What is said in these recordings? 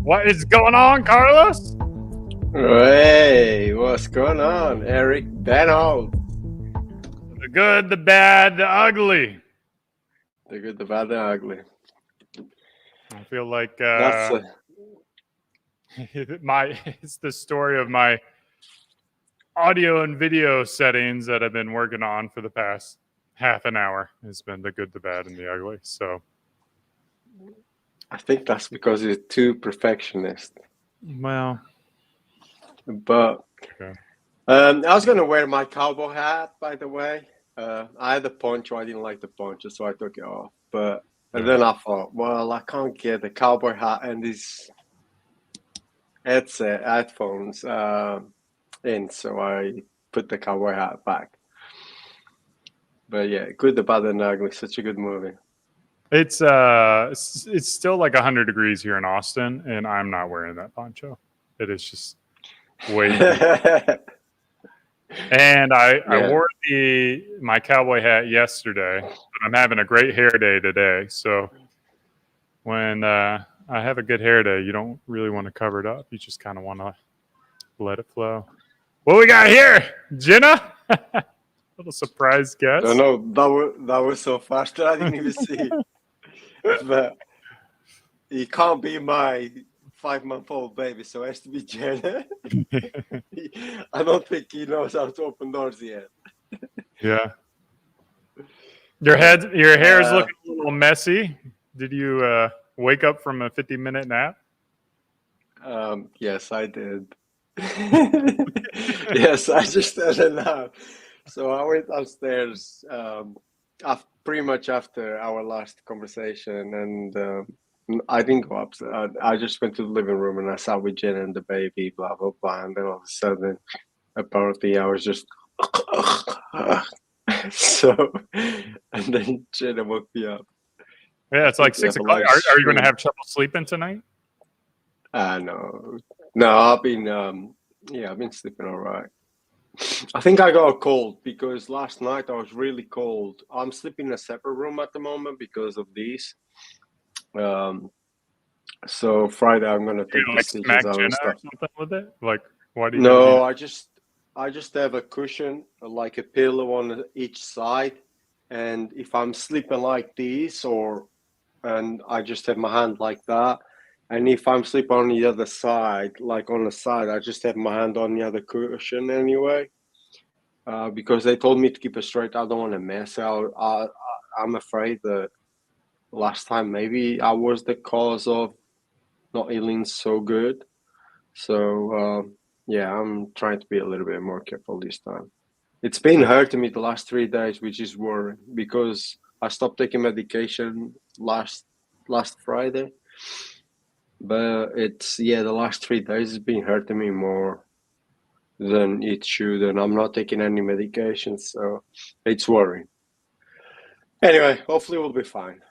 What is going on, Carlos? Hey, what's going on, Eric Benhold? The good, the bad, the ugly. The good, the bad, the ugly. I feel like That's it's the story of my audio and video settings that I've been working on for the past half an hour. It's been the good, the bad, and the ugly. So, I think that's because you're too perfectionist. well, But okay. I was gonna wear my cowboy hat, by the way. I had the poncho. I didn't like the poncho, so I took it off. But and then I thought, well, I can't get the cowboy hat and these headphones in, so I put the cowboy hat back. But yeah, good, the bad, and the ugly. Such a good movie. It's still like 100 degrees here in Austin, and I'm not wearing that poncho. It is just way too. And I wore my cowboy hat yesterday, but I'm having a great hair day today. So when I have a good hair day, you don't really want to cover it up. You just kind of want to let it flow. What we got here, Jenna? Little surprise guest. I know that was so fast that I didn't even see. But he can't be my 5-month-old baby, so it has to be Jenna. I don't think he knows how to open doors yet. Yeah. Your hair is looking a little messy. Did you wake up from a 50-minute nap? Yes, I did. Yes, I just had a nap. So I went upstairs pretty much after our last conversation, and I didn't go upstairs. I just went to the living room and I sat with Jen and the baby, blah, blah, blah. And then all of a sudden, apparently, I was just. So, and then Jenna woke me up. Yeah, it's like 6 o'clock. Are you going to have trouble sleeping tonight? No. I've been sleeping all right. I think I got a cold because last night I was really cold. I'm sleeping in a separate room at the moment because of these. So Friday I'm gonna take the stitches out and stuff. Or something with it? Like, why do you? No, I just have a cushion, like a pillow on each side, and if I'm sleeping like this, and I just have my hand like that. And if I'm sleeping on the other side, like on the side, I just have my hand on the other cushion anyway. Because they told me to keep it straight. I don't want to mess out. I'm afraid that last time maybe I was the cause of not feeling so good. So yeah, I'm trying to be a little bit more careful this time. It's been hurting me the last 3 days, which is worrying because I stopped taking medication last Friday. But the last 3 days has been hurting me more than it should, and I'm not taking any medication, so it's worrying. Anyway, hopefully we'll be fine.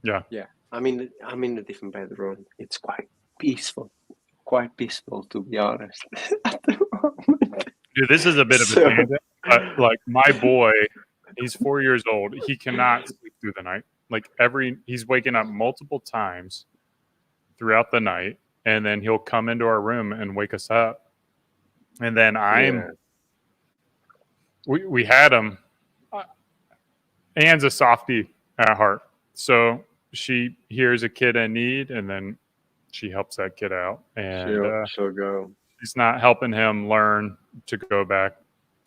Yeah. I'm in a different bedroom. It's quite peaceful to be honest. At the moment. Dude, this is a bit of a tangent. But like my boy, he's 4 years old. He cannot sleep through the night. Like he's waking up multiple times throughout the night, and then he'll come into our room and wake us up. And then we had him. Anne's a softie at heart, so she hears a kid in need, and then she helps that kid out. And she'll go. She's not helping him learn to go back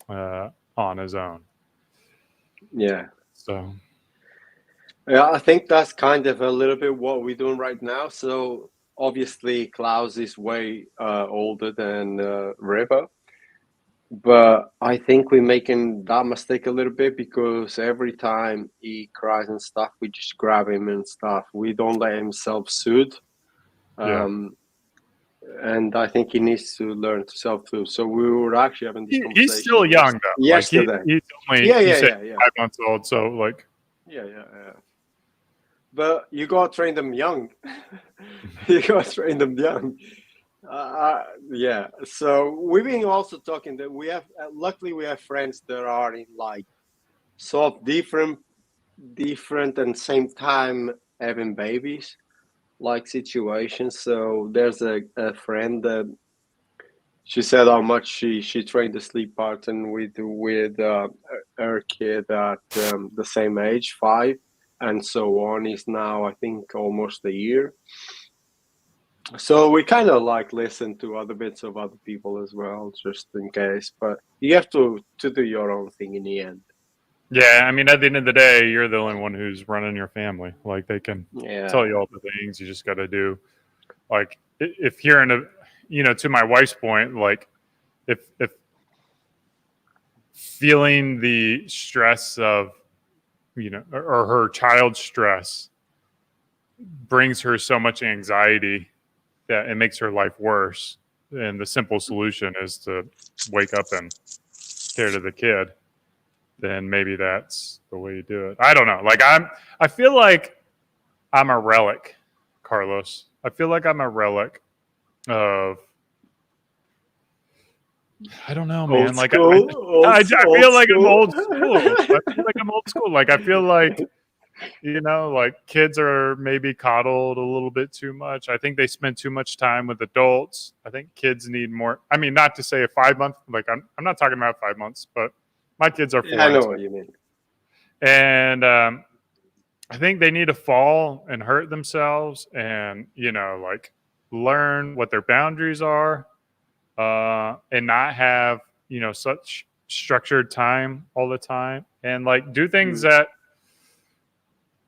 on his own. Yeah. So. Yeah, I think that's kind of a little bit what we're doing right now. So obviously, Klaus is way older than River. But I think we're making that mistake a little bit because every time he cries and stuff, we just grab him and stuff. We don't let him self-soothe. And I think he needs to learn to self-soothe. So we were actually having this conversation. He's still young, though. Yesterday. Like he's only 5 months old, so like. Yeah. But you got to train them young. Yeah. So we've been also talking that we have, luckily we have friends that are in like sort of different and same time having babies. like situations. So there's a friend that she said how much she trained the sleep pattern with her kid at the same age, 5, and so on. Is now I think almost a year. So we kind of like listen to other bits of other people as well, just in case. But you have to do your own thing in the end. Yeah, I mean, at the end of the day, you're the only one who's running your family. Like they can tell Yeah, you all the things. You just got to do. Like if you're in a, to my wife's point, like if feeling the stress of, or her child's stress brings her so much anxiety that it makes her life worse. And the simple solution is to wake up and care to the kid. Then maybe that's the way you do it. I don't know. I feel like I'm a relic, Carlos. I feel like I'm a relic of, I don't know, old man. Like school, I old feel like I'm school. old school. I feel like I'm old school. Like I feel like, like kids are maybe coddled a little bit too much. I think they spend too much time with adults. I think kids need more. I mean, not to say a 5 month, like I'm not talking about 5 months, but my kids are Yeah, 4 I and know 2. what you mean. And I think they need to fall and hurt themselves and, like learn what their boundaries are, and not have, such structured time all the time, and like do things Mm. that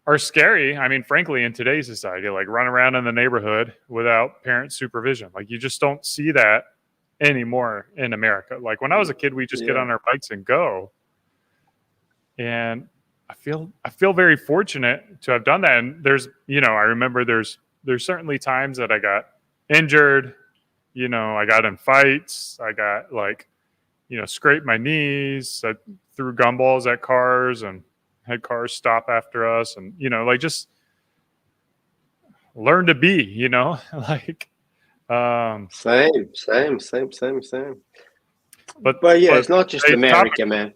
are scary. I mean, frankly, in today's society, like run around in the neighborhood without parent supervision. Like you just don't see that anymore in America. Like when I was a kid, we just get Yeah, on our bikes and go. And I feel very fortunate to have done that. And there's, I remember there's certainly times that I got injured. I got in fights. I got like, scraped my knees. I threw gumballs at cars and had cars stop after us, and like just learn to be, like um same. but But yeah, but it's not just today's topic, America, man.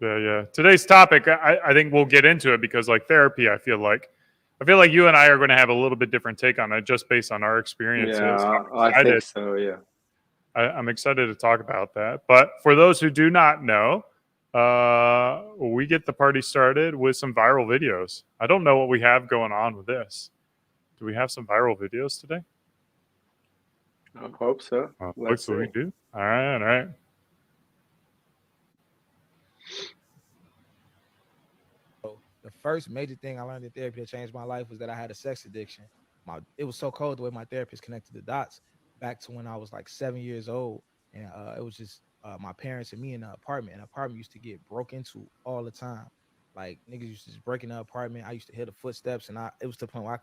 yeah, today's topic, I think we'll get into it because like therapy, I feel like you and I are going to have a little bit different take on it just based on our experiences. Yeah, I think so. Yeah. I'm excited to talk about that. But for those who do not know, we get the party started with some viral videos. I don't know what we have going on with this. Do we have some viral videos today? I hope so. Let's Looks like we see. do. All right, all right. So the first major thing I learned in therapy that changed my life was that I had a sex addiction. It was so cold the way my therapist connected the dots back to when I was like 7 years old, and it was just my parents and me in an apartment. And the apartment used to get broke into all the time. Like niggas used to just break in the apartment. I used to hear the footsteps, and it was to the point where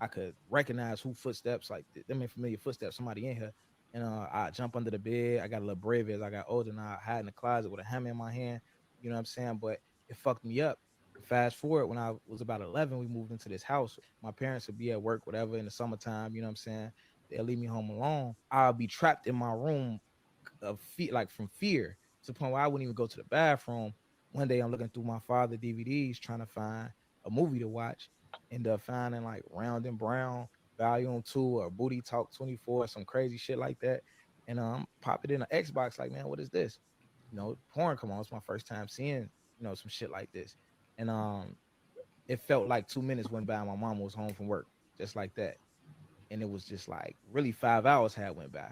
I could recognize who footsteps, like them familiar footsteps, somebody in here. And I jump under the bed. I got a little brave as I got older, and I hide in the closet with a hammer in my hand. You know what I'm saying? But it fucked me up. Fast forward, when I was about 11, we moved into this house. My parents would be at work, whatever, in the summertime. You know what I'm saying? They'll leave me home alone. I'll be trapped in my room of fear, like from fear, to the point where I wouldn't even go to the bathroom. One day, I'm looking through my father DVDs trying to find a movie to watch. End up finding like Round and Brown Volume 2 or Booty Talk 24, some crazy shit like that. And pop it in an Xbox, like, man, what is this? Porn come on. It's my first time seeing, some shit like this. And it felt like 2 minutes went by and my mom was home from work, just like that. And it was just like really 5 hours had went by.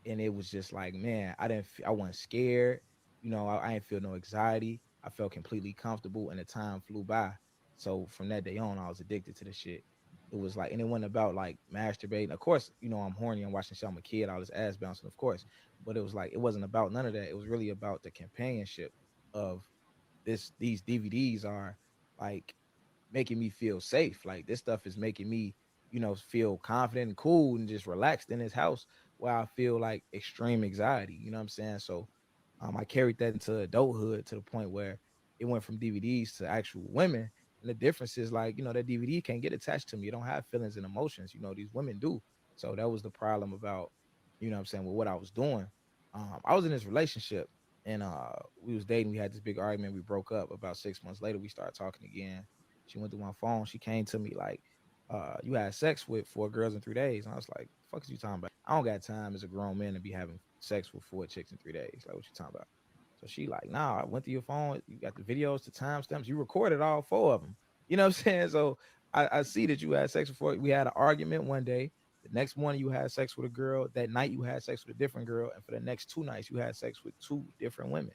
And it was just like, man, I wasn't scared. I didn't feel no anxiety. I felt completely comfortable and the time flew by. So from that day on, I was addicted to the shit. It was like, and it wasn't about like masturbating. Of course, I'm horny and watching shit. I'm a kid, all this ass bouncing, of course. But it was like, it wasn't about none of that. It was really about the companionship of these DVDs are like making me feel safe. Like this stuff is making me, feel confident and cool and just relaxed in this house where I feel like extreme anxiety. You know what I'm saying? So I carried that into adulthood to the point where it went from DVDs to actual women. And the difference is like, that DVD can't get attached to me. You don't have feelings and emotions. These women do. So that was the problem about, what I'm saying, with what I was doing. I was in this relationship and we was dating. We had this big argument. We broke up. About 6 months later, we started talking again. She went through my phone. She came to me like you had sex with 4 girls in 3 days. And I was like, fuck is you talking about? I don't got time as a grown man to be having sex with 4 chicks in 3 days. Like, what you talking about? So she like, nah, I went through your phone. You got the videos, the timestamps. You recorded all 4 of them. You know what I'm saying? So I see that you had sex before. We had an argument one day. The next morning you had sex with a girl. That night you had sex with a different girl. And for the next 2 nights, you had sex with 2 different women.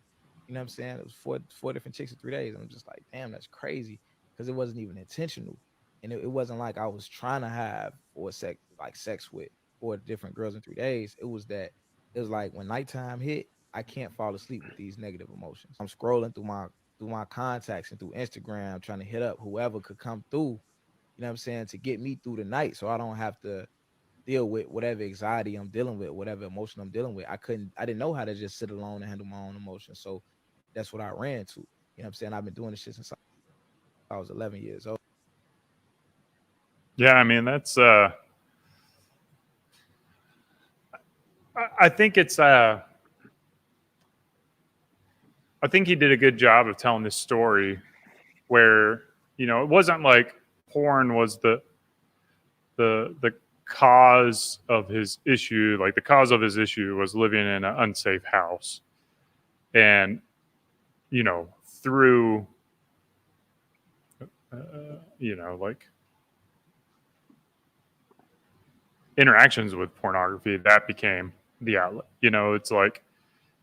You know what I'm saying? It was four different chicks in 3 days. And I'm just like, damn, that's crazy. Because it wasn't even intentional. And it wasn't like I was trying to have sex with 4 different girls in 3 days. It was like when nighttime hit, I can't fall asleep with these negative emotions. I'm scrolling through my contacts and through Instagram trying to hit up whoever could come through, you know what I'm saying, to get me through the night so I don't have to deal with whatever anxiety I'm dealing with, whatever emotion I'm dealing with. I didn't know how to just sit alone and handle my own emotions. So that's what I ran to. You know what I'm saying? I've been doing this shit since I was 11 years old. Yeah, I mean that's. I think it's. I think he did a good job of telling this story, where it wasn't like porn was the cause of his issue. Like the cause of his issue was living in an unsafe house, and through like interactions with pornography, that became the outlet. It's like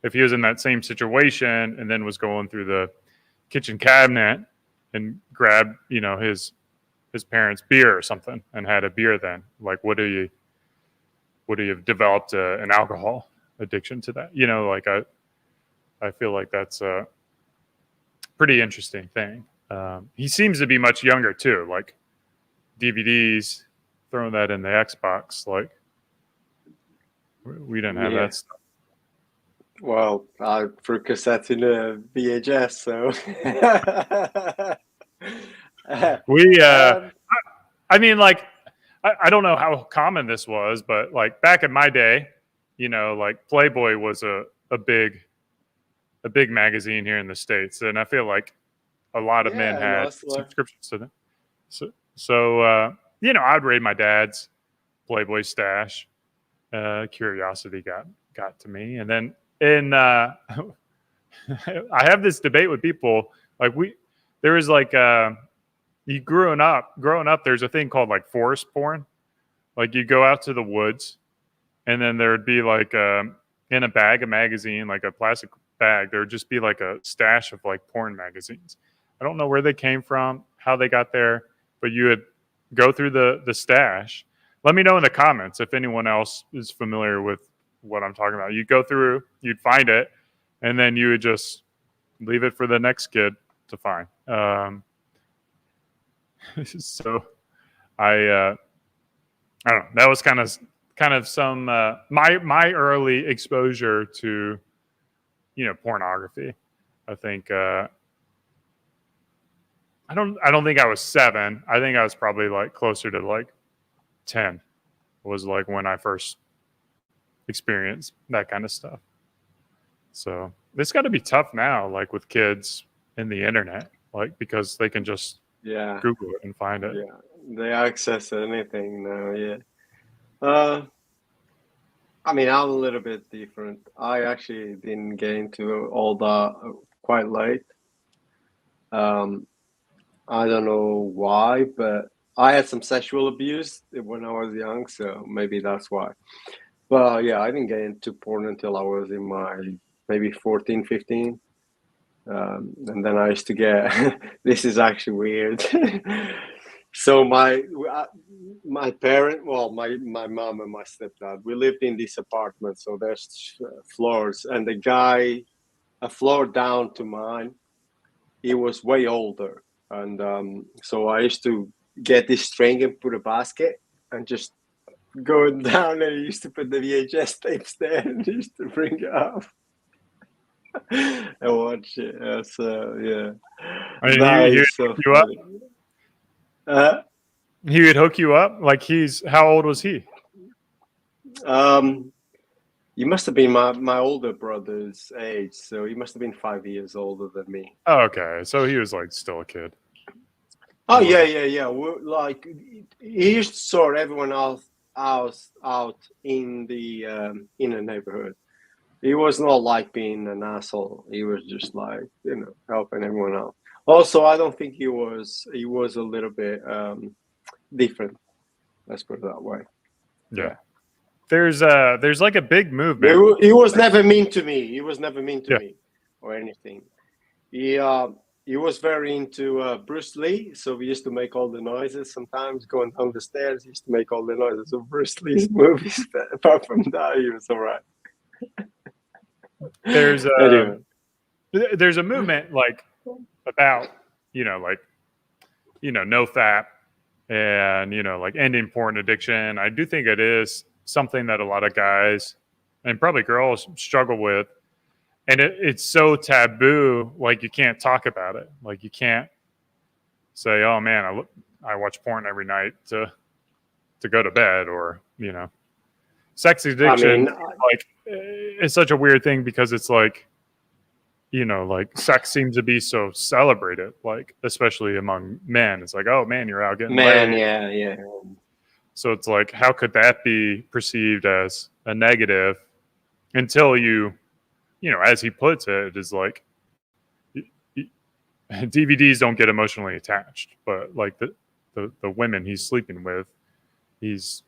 if he was in that same situation and then was going through the kitchen cabinet and grabbed his parents' beer or something and had a beer, then like would he have developed an alcohol addiction to that? Like I feel like that's a pretty interesting thing. He seems to be much younger too, like DVDs, throwing that in the Xbox. Like we didn't have that stuff. Well, I threw cassettes in a VHS, so I mean, like, I don't know how common this was, but like back in my day, like Playboy was a big magazine here in the States, and I feel like a lot of men had subscriptions to them. So I'd raid my dad's Playboy stash. Curiosity got to me, and then I have this debate with people. Like there was like you growing up, there's a thing called like forest porn. Like you go out to the woods, and then there would be like in a bag of magazine, like a plastic bag, there would just be like a stash of like porn magazines. I don't know where they came from, how they got there, but you would go through the stash. Let me know in the comments if anyone else is familiar with what I'm talking about. You'd go through, you'd find it, and then you would just leave it for the next kid to find. So I don't know. That was kind of some my early exposure to pornography. I think I don't think I was 7. I think I was probably like closer to like 10 was like when I first experienced that kind of stuff. So it's got to be tough now, like with kids in the internet, like because they can just Google it and find it. Yeah, they access anything now. Yeah. I mean, I'm a little bit different. I actually didn't get into all that quite late. I don't know why, but I had some sexual abuse when I was young, so maybe that's why. But yeah, I didn't get into porn until I was in my maybe 14, 15. And then I used to get, this is actually weird. So my parent, well, my mom and my stepdad, we lived in this apartment. So there's floors, and the guy, a floor down to mine, he was way older. And so I used to get this string and put a basket and just go down, and he used to put the VHS tapes there and he used to bring it up and watch it. So yeah. I mean, he would hook you up? He would hook you up? Like how old was he? He must have been my older brother's age, so he must have been 5 years older than me. Oh, okay. So he was like still a kid. Oh yeah. Like he used to sort everyone else out in the neighborhood. He was not like being an asshole. He was just like helping everyone out. Also, I don't think he was a little bit different. Let's put it that way. Yeah. There's like a big movement. He was never mean to me. He was never mean to me or anything. He was very into Bruce Lee, so we used to make all the noises. Sometimes going down the stairs, he used to make all the noises of Bruce Lee's movies. But apart from that, he was all right. There's Anyway. there's a movement like about no fap and like ending porn addiction. I do think it is something that a lot of guys and probably girls struggle with, and it's so taboo. Like you can't talk about it. Like you can't say, "Oh man, I watch porn every night to go to bed," or sex addiction. Like it's such a weird thing because it's like like sex seems to be so celebrated, like especially among men. It's like, oh man, you're out getting laid. Yeah. So it's like, how could that be perceived as a negative until as he puts it, is like DVDs don't get emotionally attached, but like the women he's sleeping with, he's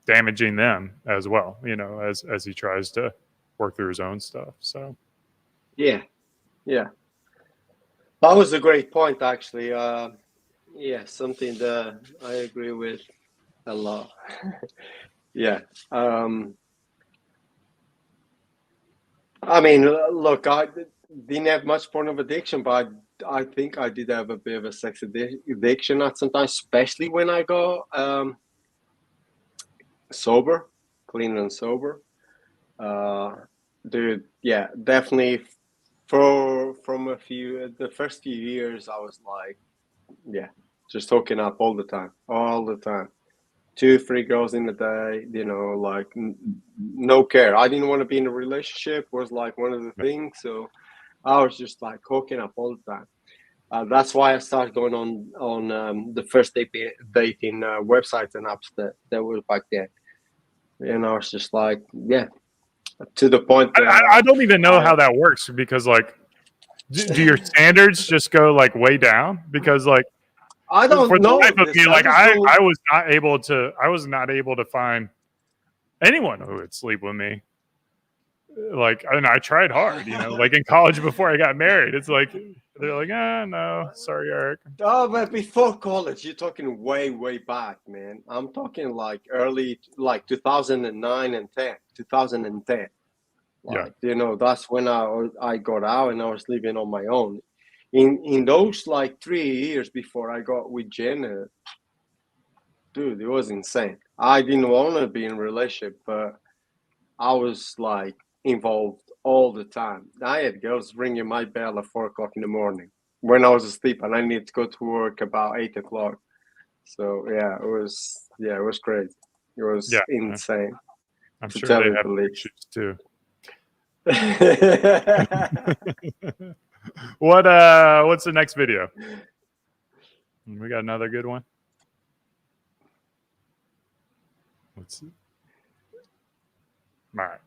damaging them as well, as he tries to work through his own stuff. So yeah, that was a great point, actually. Something that I agree with a lot. Yeah. I mean, look, I didn't have much porn of addiction, but I think I did have a bit of a sex addiction at some time, especially when I got sober, clean and sober. Dude, yeah, definitely. From the first few years, I was like, just hooking up all the time. 2-3 girls in a day, like no care. I didn't want to be in a relationship, was like one of the things. So I was just like hooking up all the time. That's why I started going on the first dating websites and apps that were back then. And I was just like, to the point that I don't even know how that works, because like do your standards just go like way down? Because like I don't for the know. life of me, like I was not able to find anyone who would sleep with me. Like, and I tried hard, like in college before I got married. It's like they're like, no, sorry, Eric. Oh, but before college, you're talking way, way back, man. I'm talking like early, like 2009 and 2010. Like, that's when I got out and I was living on my own. In those like 3 years before I got with Jenna, dude, it was insane. I didn't want to be in a relationship, but I was like involved all the time. I had girls ringing my bell at 4:00 in the morning when I was asleep, and I need to go to work about 8:00. So it was crazy. It was insane. I'm sure they have issues too. What's the next video? We got another good one. Let's see. All right.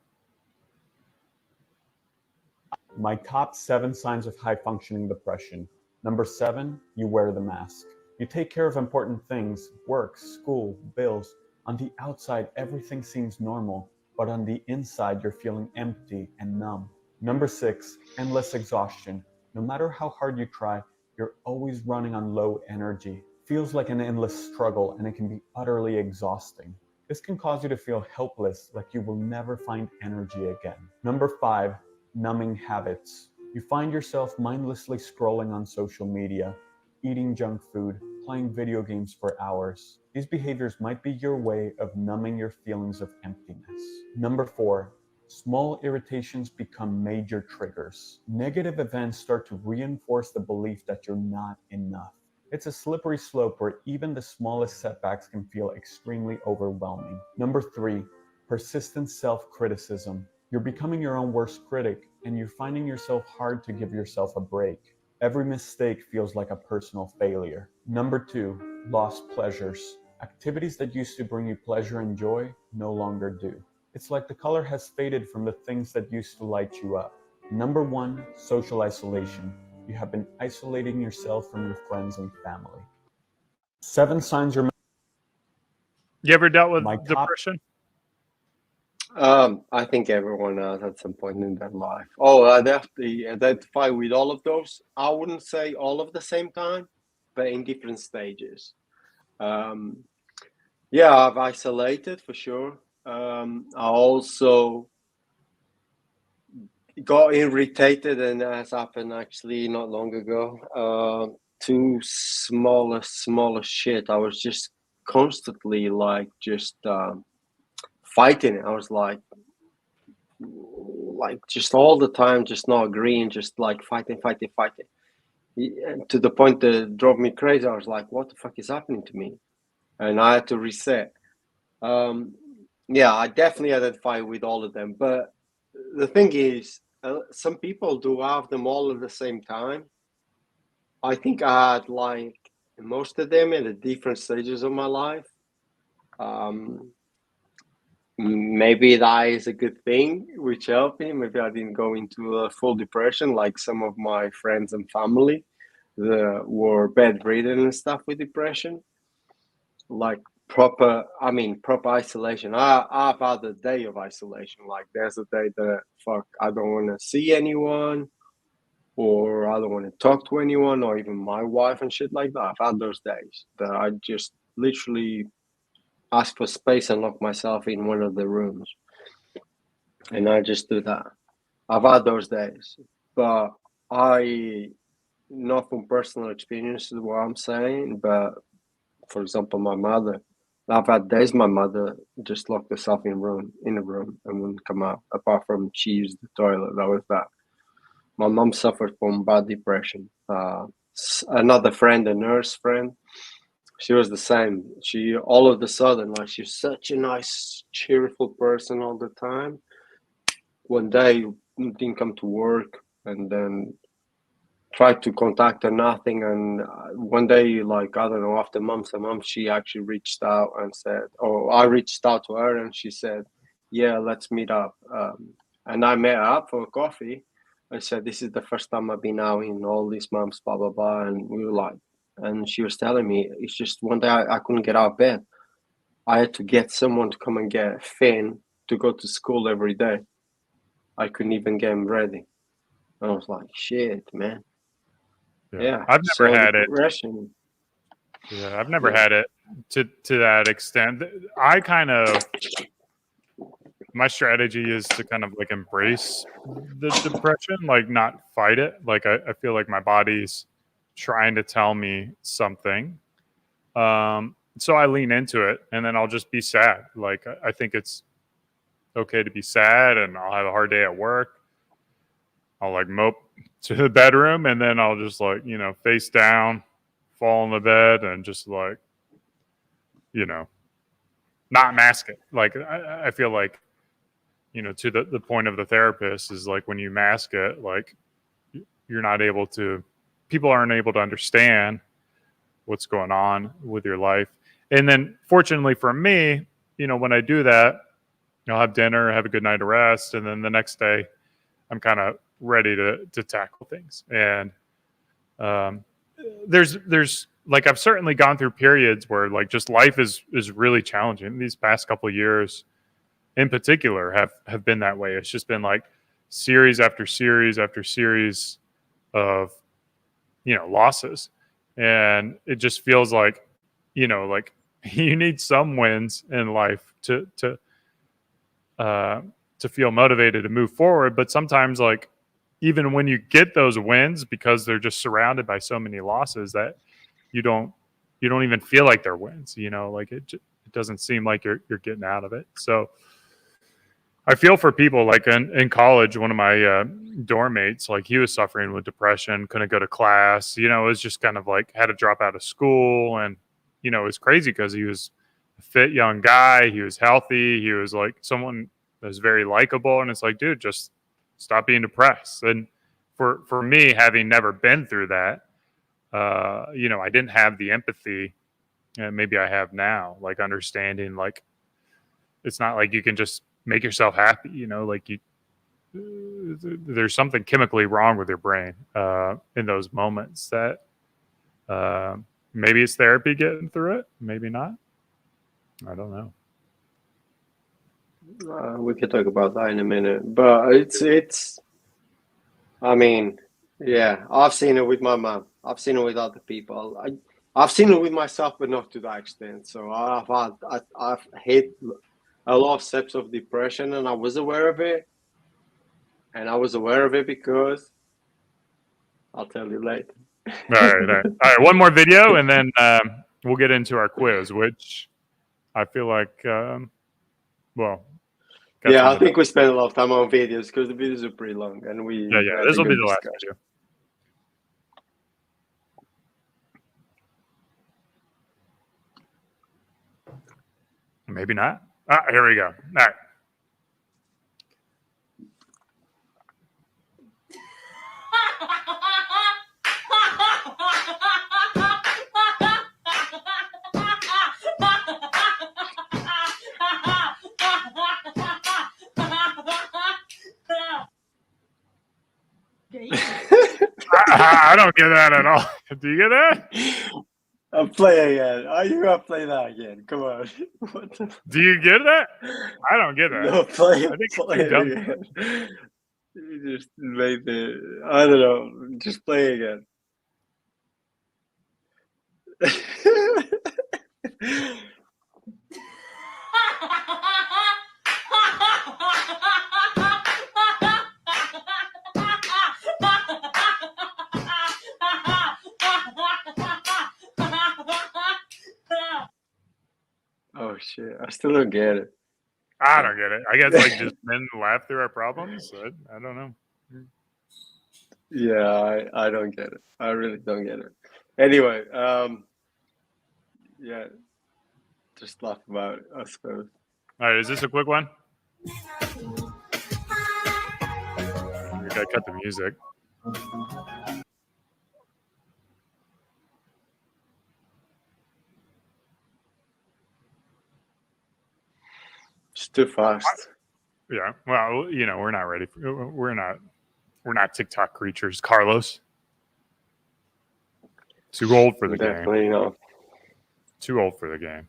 My top 7 signs of high functioning depression. Number 7, you wear the mask. You take care of important things, work, school, bills. On the outside, everything seems normal, but on the inside, you're feeling empty and numb. Number 6, endless exhaustion. No matter how hard you try, you're always running on low energy. Feels like an endless struggle, and it can be utterly exhausting. This can cause you to feel helpless, like you will never find energy again. Number 5, numbing habits. You find yourself mindlessly scrolling on social media, eating junk food, playing video games for hours. These behaviors might be your way of numbing your feelings of emptiness. Number 4, small irritations become major triggers. Negative events start to reinforce the belief that you're not enough. It's a slippery slope where even the smallest setbacks can feel extremely overwhelming. Number 3, persistent self-criticism. You're becoming your own worst critic, and you're finding yourself hard to give yourself a break. Every mistake feels like a personal failure. Number 2, lost pleasures. Activities that used to bring you pleasure and joy no longer do. It's like the color has faded from the things that used to light you up. Number 1, social isolation. You have been isolating yourself from your friends and family. 7 signs you're... You ever dealt with My top- depression? I think everyone has at some point in their life. Oh, I'd have to identify with all of those. I wouldn't say all of the same time, but in different stages. Yeah, I've isolated for sure. I also got irritated, and that's happened actually not long ago. To smaller shit. I was just constantly like just fighting it. I was like just all the time, just not agreeing, just like fighting. And to the point that it drove me crazy. I was like, what the fuck is happening to me? And I had to reset. Yeah, I definitely identify with all of them. But the thing is, some people do have them all at the same time. I think I had like most of them in the different stages of my life. Maybe that is a good thing, which helped me. Maybe I didn't go into a full depression like some of my friends and family that were bedridden and stuff with depression. Like proper isolation. I've had a day of isolation. Like there's a day that I don't want to see anyone, or I don't want to talk to anyone, or even my wife and shit like that. I've had those days that I just literally ask for space and lock myself in one of the rooms, and I just do that. I've had those days, but not from personal experience is what I'm saying, but for example, my mother, I've had days my mother just locked herself in a room and wouldn't come out, apart from she used the toilet. That was that. My mom suffered from bad depression. Another friend, a nurse friend, she was the same. She all of a sudden, like, she's such a nice, cheerful person all the time. One day didn't come to work, and then tried to contact her, nothing. And one day, like, I don't know, after months and months, she actually reached out and said, or I reached out to her, and she said, yeah, let's meet up. And I met her up for coffee. I said, this is the first time I've been out in all these months, blah, blah, blah. And we were like, and she was telling me, it's just one day I couldn't get out of bed. I had to get someone to come and get Finn to go to school every day. I couldn't even get him ready. I was like, shit, man. Yeah. I've never had it. Yeah, I've never had it to that extent. I kind of, my strategy is to kind of like embrace the depression, like not fight it. Like I feel like my body's trying to tell me something. So I lean into it, and then I'll just be sad. Like I think it's okay to be sad, and I'll have a hard day at work. I'll like mope to the bedroom, and then I'll just like, face down, fall in the bed, and just like, not mask it. Like I feel like, to the point of the therapist is like when you mask it, like you're not able to, people aren't able to understand what's going on with your life. And then fortunately for me, when I do that, I'll have dinner, have a good night of rest, and then the next day I'm kind of ready to tackle things. And there's like, I've certainly gone through periods where like just life is really challenging. These past couple of years in particular have been that way. It's just been like series after series after series of losses, and it just feels like like you need some wins in life to feel motivated to move forward. But sometimes, like, even when you get those wins, because they're just surrounded by so many losses, that you don't even feel like they're wins. Like it doesn't seem like you're getting out of it. So I feel for people like in college. One of my dorm mates, like, he was suffering with depression, couldn't go to class. It was just kind of like had to drop out of school, and it was crazy because he was a fit young guy. He was healthy. He was like someone that was very likable, and it's like, dude, just stop being depressed. And for me, having never been through that, I didn't have the empathy, and maybe I have now, like understanding, like it's not like you can just make yourself happy, like there's something chemically wrong with your brain in those moments that maybe it's therapy getting through it, maybe not. I don't know. We could talk about that in a minute, but it's. I mean, yeah, I've seen it with my mom. I've seen it with other people. I've seen it with myself, but not to that extent. So I've hit a lot of steps of depression, and I was aware of it. And I was aware of it because I'll tell you later. All right. One more video, and then we'll get into our quiz, which I feel like, yeah, I think we spent a lot of time on videos because the videos are pretty long, and this will be the last video. Maybe not. Here we go. All right. I don't get that at all. Do you get that? I'll play again. Are you gonna play that again? Come on. Do you get that? I don't get that. No, play I think play it again. You just made the. I don't know. Just play again. Oh shit! I still don't get it. I don't get it. I guess like just men laugh through our problems. I don't know. Yeah, I don't get it. I really don't get it. Anyway, yeah, just laugh about it, I suppose. All right, is this a quick one? You gotta cut the music. It's too fast. Yeah. Well, we're not ready. We're not TikTok creatures, Carlos. Too old for the Definitely game. not. Too old for the game.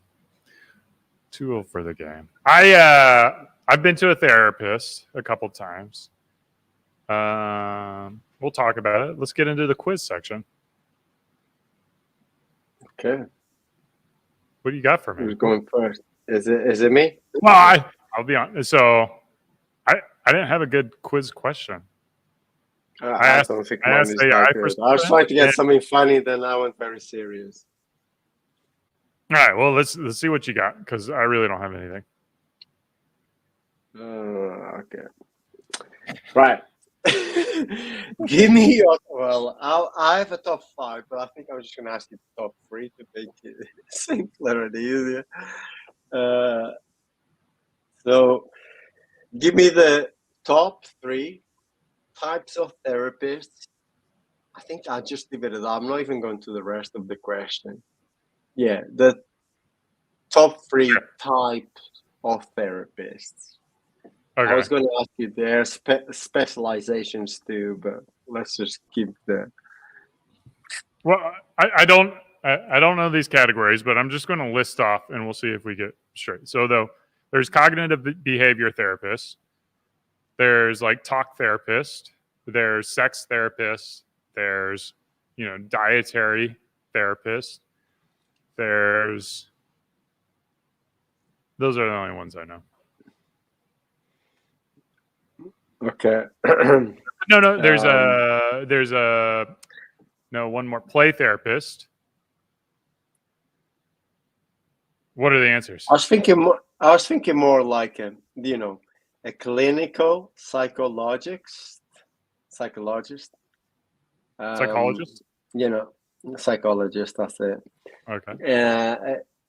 Too old for the game. I've been to a therapist a couple times. We'll talk about it. Let's get into the quiz section. Okay. What do you got for me? Who's going first? Is it me? Well, I'll be honest. So I didn't have a good quiz question. I don't think mine is that good. I was trying to get something funny, then I went very serious. All right. Well, let's see what you got, because I really don't have anything. Okay. Right. Give me your. Well, I have a top 5, but I think I'm just going to ask you the top 3 to make it simpler and easier. So, give me the top 3 types of therapists. I think I'll just leave it at that. I'm not even going to the rest of the question. Yeah, the top 3 types of therapists. Okay. I was going to ask you their specializations too, but let's just keep the. Well, I don't know these categories, but I'm just going to list off, and we'll see if we get straight. So there's cognitive behavior therapists. There's like talk therapist. There's sex therapist. There's dietary therapist. Those are the only ones I know. Okay. No. There's one more. Play therapist. What are the answers? I was thinking more like a clinical psychologist. Psychologist. Psychologist. That's it. Okay.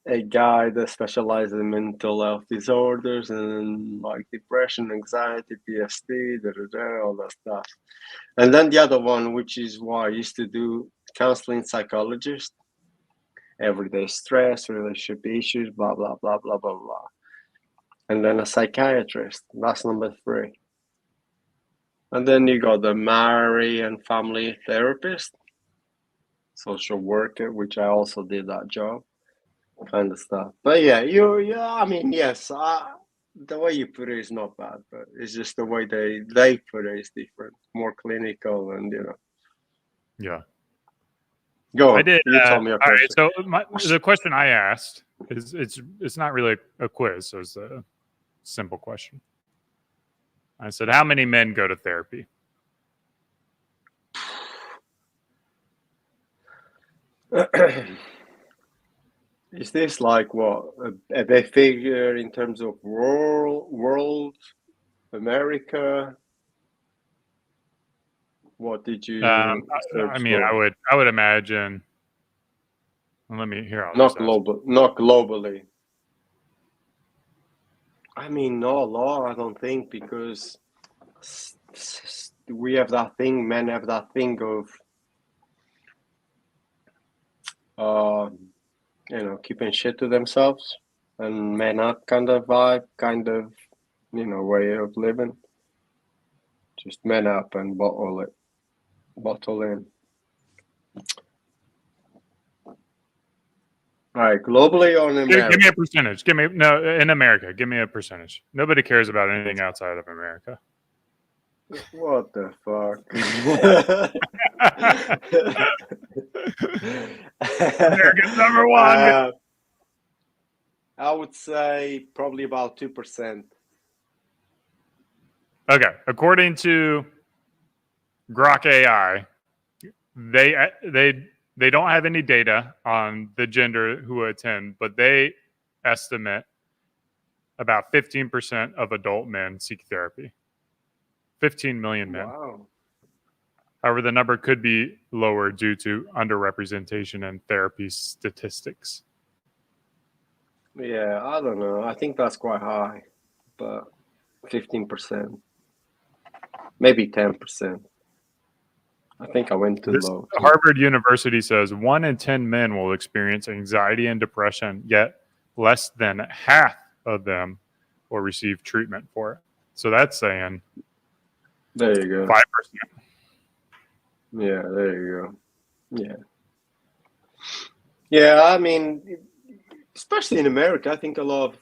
a guy that specializes in mental health disorders and like depression, anxiety, PST, all that stuff. And then the other one, which is what I used to do, counseling psychologist, everyday stress, relationship issues, blah blah blah blah blah blah. And then a psychiatrist. That's number 3. And then you got the marriage and family therapist, social worker, which I also did that job, kind of stuff. But yeah, I mean, yes, the way you put it is not bad, but it's just the way they put it is different, more clinical, and Yeah. Go on. I did. You tell me a All right. question. So the question I asked is it's not really a quiz, so it's a simple question. I said, how many men go to therapy? Is this like what a big figure in terms of world, America? What did you search I mean, for? I would imagine. Let me hear. Not globally. I mean, not a lot. I don't think, because we have that thing. Men have that thing of, keeping shit to themselves and man up kind of vibe, kind of, way of living. Just man up and bottle in. All right, globally or in America? Give me a percentage. In America. Give me a percentage. Nobody cares about anything outside of America. What the fuck? America's number one. I would say probably about 2%. Okay, according to Grok AI, they don't have any data on the gender who attend, but they estimate about 15% of adult men seek therapy. 15 million men. Wow. However, the number could be lower due to underrepresentation in therapy statistics. Yeah, I don't know. I think that's quite high, but 15%, maybe 10%. I think I went too low. Harvard University says 1 in 10 men will experience anxiety and depression, yet less than half of them will receive treatment for it. So that's saying there you go. 5%. Yeah, there you go. Yeah, I mean, especially in America, I think a lot of,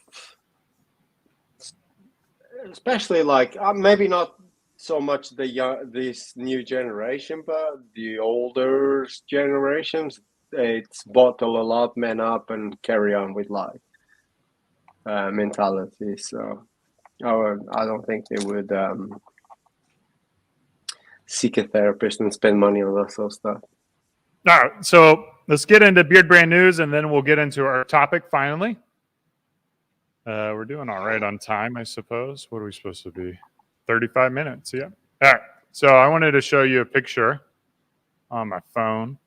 especially like maybe not so much this new generation, but the older generations, it's bottle a lot, man up, and carry on with life mentality. So I don't think they would seek a therapist and spend money on that sort of stuff. All right, so let's get into Beard Brand News, and then we'll get into our topic finally. We're doing all right on time, I suppose. What are we supposed to be? 35 minutes, yeah. All right, so I wanted to show you a picture on my phone.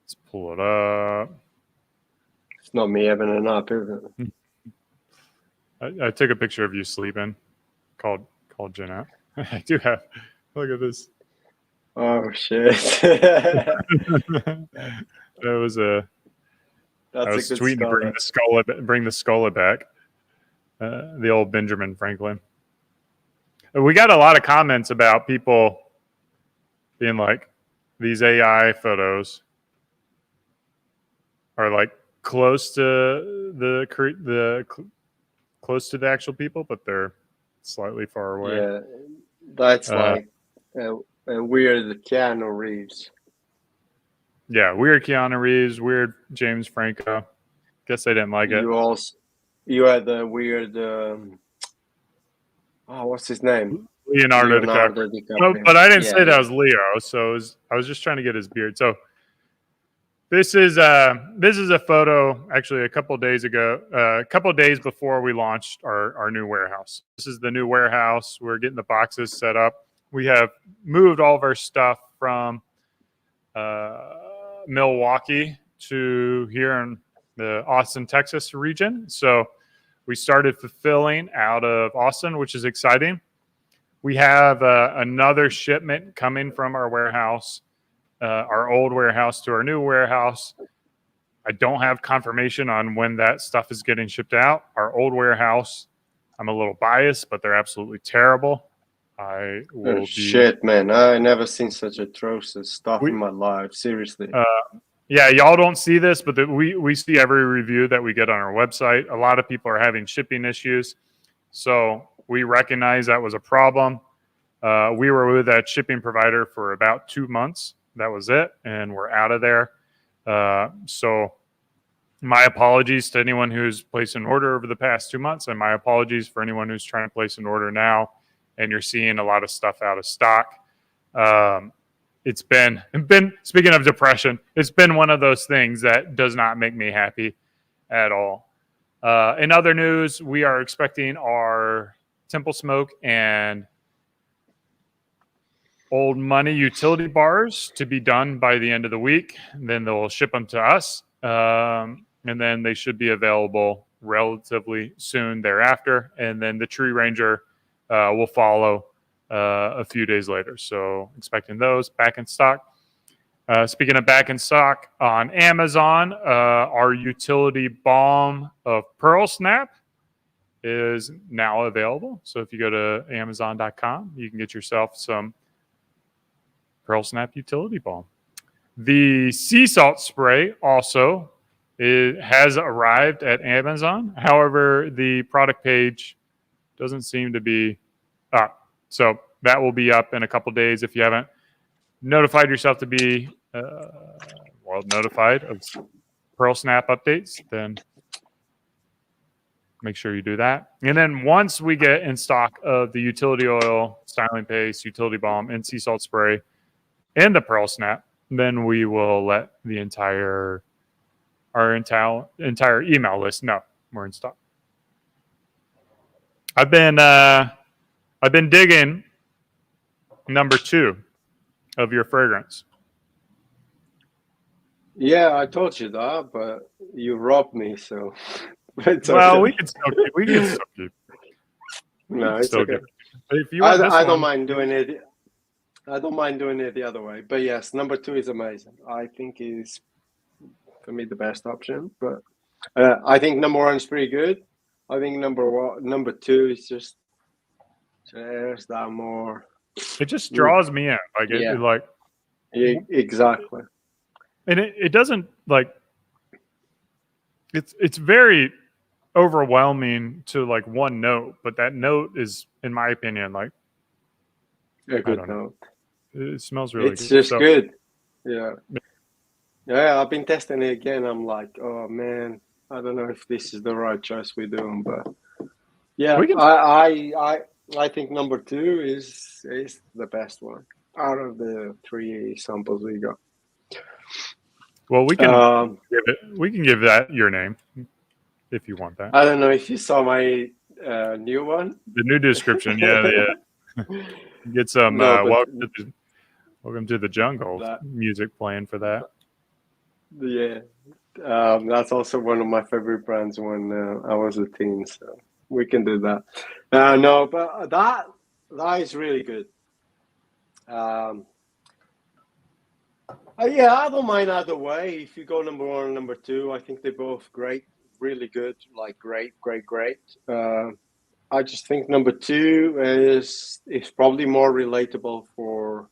Let's pull it up. It's not me having a nap, is it? I took a picture of you sleeping. Called Jeanette. I do have. Look at this. Oh shit! That was a. That's I was a good tweeting bring the skull back. The old Benjamin Franklin. We got a lot of comments about people being like, these AI photos are like close to the actual people, but they're slightly far away. Yeah, that's like a weird Keanu Reeves. Yeah, weird Keanu Reeves, weird James Franco. Guess they didn't like it. You had the weird. What's his name? Leonardo DiCaprio. No, but I didn't say that was Leo, so I was just trying to get his beard. So this is a photo actually a couple days before we launched our new warehouse. This is the new warehouse. We're getting the boxes set up. We have moved all of our stuff from Milwaukee to here in the Austin, Texas region. So we started fulfilling out of Austin, which is exciting. We have another shipment coming from our warehouse, our old warehouse to our new warehouse. I don't have confirmation on when that stuff is getting shipped out. Our old warehouse, I'm a little biased, but they're absolutely terrible. I will Oh, shit, man. I never seen such atrocious stuff in my life. Seriously. Yeah, y'all don't see this, but we see every review that we get on our website. A lot of people are having shipping issues. So we recognize that was a problem. We were with that shipping provider for about 2 months. That was it. And we're out of there. So my apologies to anyone who's placed an order over the past 2 months. And my apologies for anyone who's trying to place an order now and you're seeing a lot of stuff out of stock. It's been speaking of depression, it's been one of those things that does not make me happy at all. In other news, we are expecting our Temple Smoke and Old Money utility bars to be done by the end of the week. And then they'll ship them to us. And then they should be available relatively soon thereafter. And then the Tree Ranger will follow a few days later. So expecting those back in stock. Speaking of back in stock, on Amazon, our utility balm of Pearl Snap is now available. So if you go to Amazon.com, you can get yourself some Pearl Snap utility balm. The sea salt spray also has arrived at Amazon. However, the product page doesn't seem to be up. So that will be up in a couple days. If you haven't notified yourself to be notified of Pearl Snap updates, then make sure you do that. And then once we get in stock of the utility oil, styling paste, utility balm, and sea salt spray, and the Pearl Snap, then we will let the entire email list know we're in stock. I've been digging number 2 of your fragrance. Yeah, I told you that, but you robbed me, so. Well, we can still keep. No, it's okay. If you want I don't mind doing it. I don't mind doing it the other way. But yes, number 2 is amazing. I think is for me the best option. But I think number 1 is pretty good. I think number 2 is just there's that more. It just draws me in. Exactly. And it doesn't it's very overwhelming to one note, but that note is, in my opinion, a good note. It smells really good. It's just good. Yeah. Yeah, I've been testing it again. I'm like, oh man, I don't know if this is the right choice we're doing, but yeah, I think number 2 is the best one out of the 3 samples we got. Well, we can give that your name if you want that. I don't know if you saw my new one. The new description, yeah. Get some welcome to the jungle music playing for that. Yeah, that's also one of my favorite brands when I was a teen. So we can do that. No, but that is really good. Yeah, I don't mind either way. If you go number 1 and number 2, I think they're both great, really good, great. I just think number 2 is probably more relatable for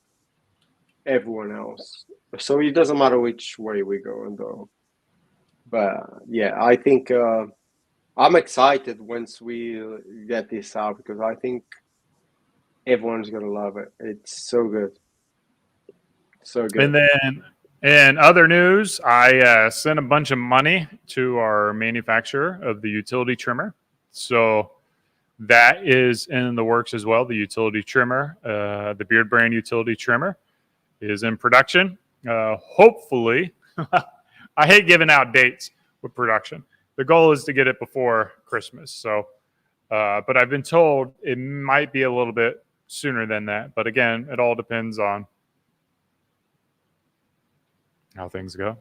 everyone else. So it doesn't matter which way we go and go. But yeah, I think I'm excited once we get this out because I think everyone's gonna love it. It's so good. So good. And then in other news, I sent a bunch of money to our manufacturer of the utility trimmer. So that is in the works as well. The utility trimmer, the Beard Brand utility trimmer is in production. Hopefully, I hate giving out dates with production. The goal is to get it before Christmas. So, but I've been told it might be a little bit sooner than that. But again, it all depends on how things go.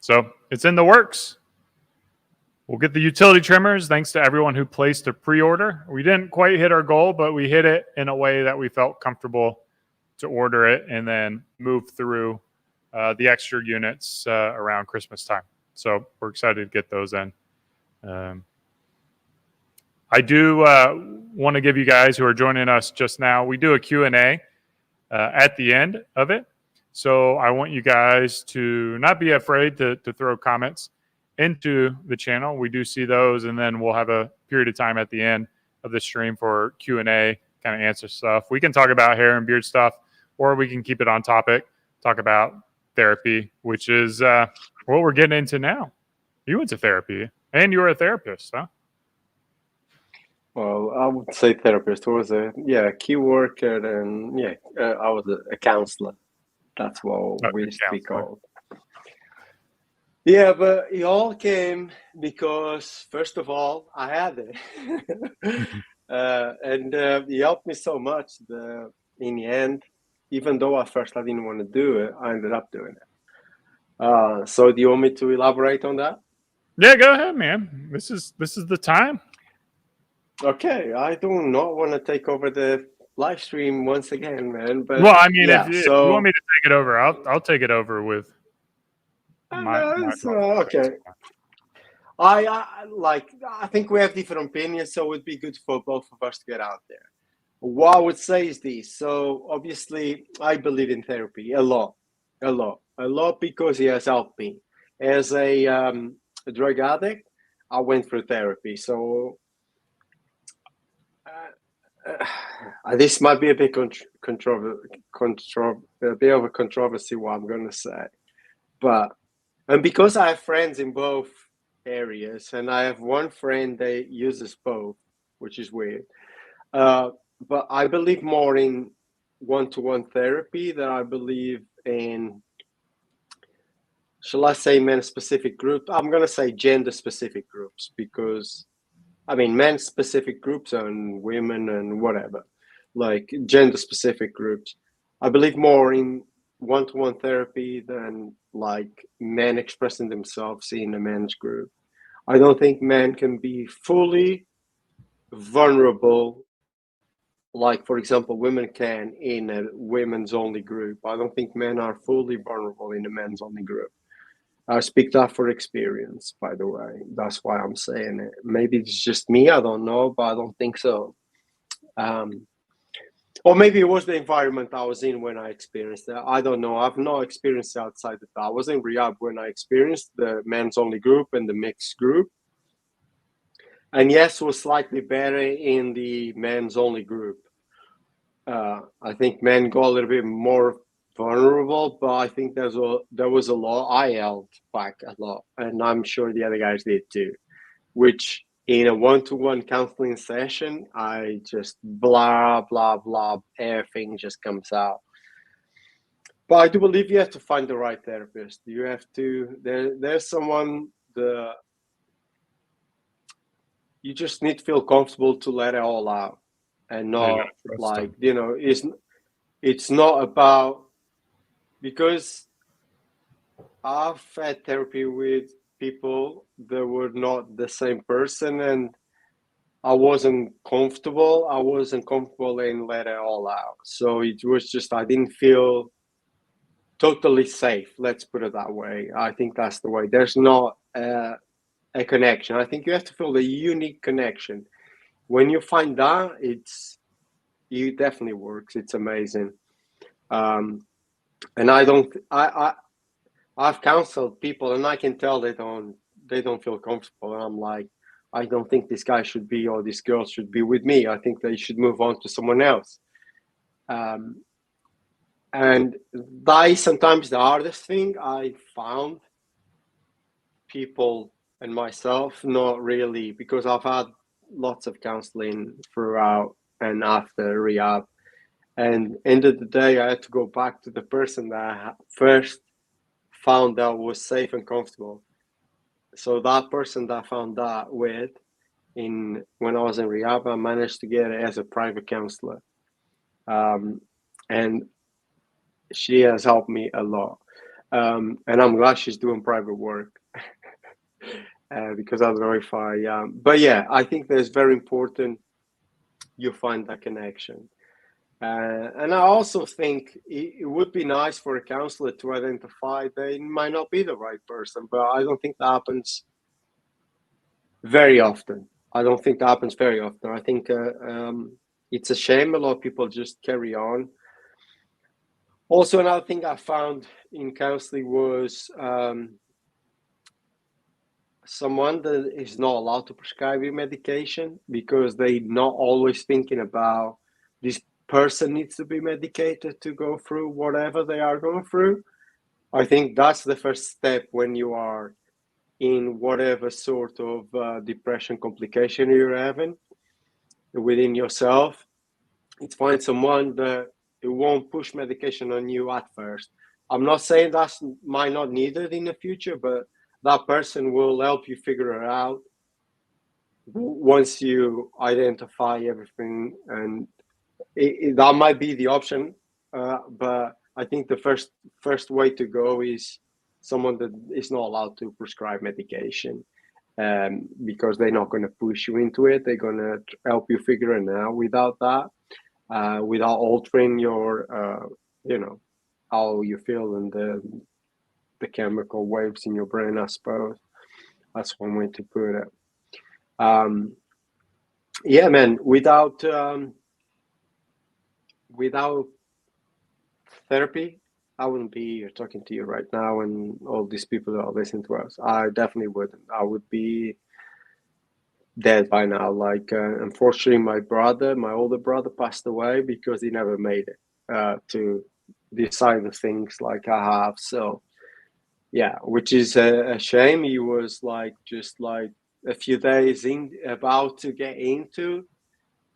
So it's in the works. We'll get the utility trimmers. Thanks to everyone who placed a pre-order. We didn't quite hit our goal, but we hit it in a way that we felt comfortable to order it and then move through the extra units around Christmas time. So we're excited to get those in. I do want to give you guys who are joining us just now, we do a Q&A at the end of it. So I want you guys to not be afraid to throw comments into the channel. We do see those, and then we'll have a period of time at the end of the stream for Q&A, kind of answer stuff. We can talk about hair and beard stuff, or we can keep it on topic, talk about therapy, which is what we're getting into now. You went to therapy, and you were a therapist, huh? Well, I would say therapist. I was a key worker, and I was a counselor. That's what we used to be called. Yeah, but it all came because, first of all, I had it. And it helped me so much that in the end, even though at first I didn't want to do it, I ended up doing it. So do you want me to elaborate on that? Yeah, go ahead, man. This is the time. Okay, I do not want to take over the live stream once again, man. But well, I mean, if you want me to take it over, I'll take it over with okay. I think we have different opinions, so it would be good for both of us to get out there. What I would say is this. So obviously, I believe in therapy a lot, because it has helped me. As a drug addict, I went through therapy. So this might be a bit a bit of a controversy, what I'm going to say, and because I have friends in both areas, and I have one friend that uses both, which is weird. But I believe more in one-to-one therapy than I believe in, shall I say, men-specific groups? I'm going to say gender-specific groups, because, I mean, men-specific groups and women and whatever, like gender-specific groups. I believe more in one-to-one therapy than like men expressing themselves in a men's group. I don't think men can be fully vulnerable, like, for example, women can in a women's only group. I don't think men are fully vulnerable in a men's only group. I speak that for experience, by the way. That's why I'm saying it. Maybe it's just me, I don't know, but I don't think so. Or maybe it was the environment I was in when I experienced it. I don't know. I've not experienced it outside of that. I was in rehab when I experienced the men's only group and the mixed group. And yes, it was slightly better in the men's only group. I think men got a little bit more vulnerable, but I think there was a lot. I held back a lot, and I'm sure the other guys did too, which in a one-to-one counseling session, I just blah, blah, blah, everything just comes out. But I do believe you have to find the right therapist. You have to, there's someone that you just need to feel comfortable to let it all out, and not like, it's not about, because I've had therapy with people that were not the same person, and I wasn't comfortable. I wasn't comfortable in letting it all out. So it was just, I didn't feel totally safe. Let's put it that way. I think that's the way. There's not a connection. I think you have to feel the unique connection. When you find that, it definitely works. It's amazing. And I've counseled people, and I can tell they don't feel comfortable. And I'm like, I don't think this guy should be, or this girl should be with me. I think they should move on to someone else. And that is sometimes the hardest thing. I found people and myself not really, because I've had lots of counseling throughout and after rehab. And end of the day, I had to go back to the person that I first found out was safe and comfortable. So that person that I found that with when I was in rehab, I managed to get it as a private counselor. And she has helped me a lot. And I'm glad she's doing private work. because I don't know if I. But yeah, I think that's very important. You find that connection. And I also think it would be nice for a counselor to identify they might not be the right person, but I don't think that happens very often. I don't think that happens very often. I think it's a shame a lot of people just carry on. Also, another thing I found in counseling was someone that is not allowed to prescribe you medication because they're not always thinking about this person needs to be medicated to go through whatever they are going through. I think that's the first step when you are in whatever sort of depression complication you're having within yourself. It's find someone that it won't push medication on you at first. I'm not saying that might not needed in the future, but that person will help you figure it out once you identify everything, and that might be the option. But I think the first way to go is someone that is not allowed to prescribe medication, because they're not going to push you into it. They're going to help you figure it out without that, without altering your, how you feel and the chemical waves in your brain, I suppose. That's one way to put it. Yeah, man, without therapy, I wouldn't be here talking to you right now and all these people that are listening to us. I definitely wouldn't. I would be dead by now. Like, unfortunately, my older brother passed away because he never made it to this side of things like I have. So, yeah, which is a shame. He was just a few days about to get into,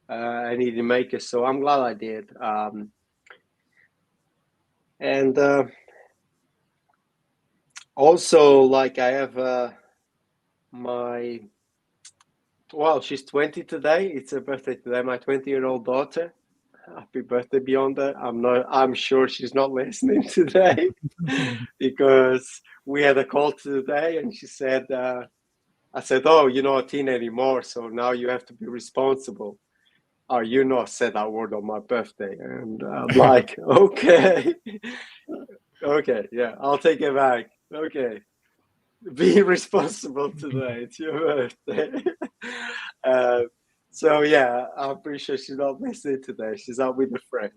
and he didn't make it. So I'm glad I did. And also, I have she's 20 today. It's her birthday today. My 20-year-old daughter. Happy birthday, Beyonda. I'm sure she's not listening today because we had a call today, and she said, I said, "Oh, you're not a teen anymore, so now you have to be responsible." "Oh, you not said that word on my birthday." And I'm like, okay. Okay, yeah, I'll take it back. Okay. Be responsible today. It's your birthday. So yeah, I'm pretty sure she's not listening today. She's out with her friends.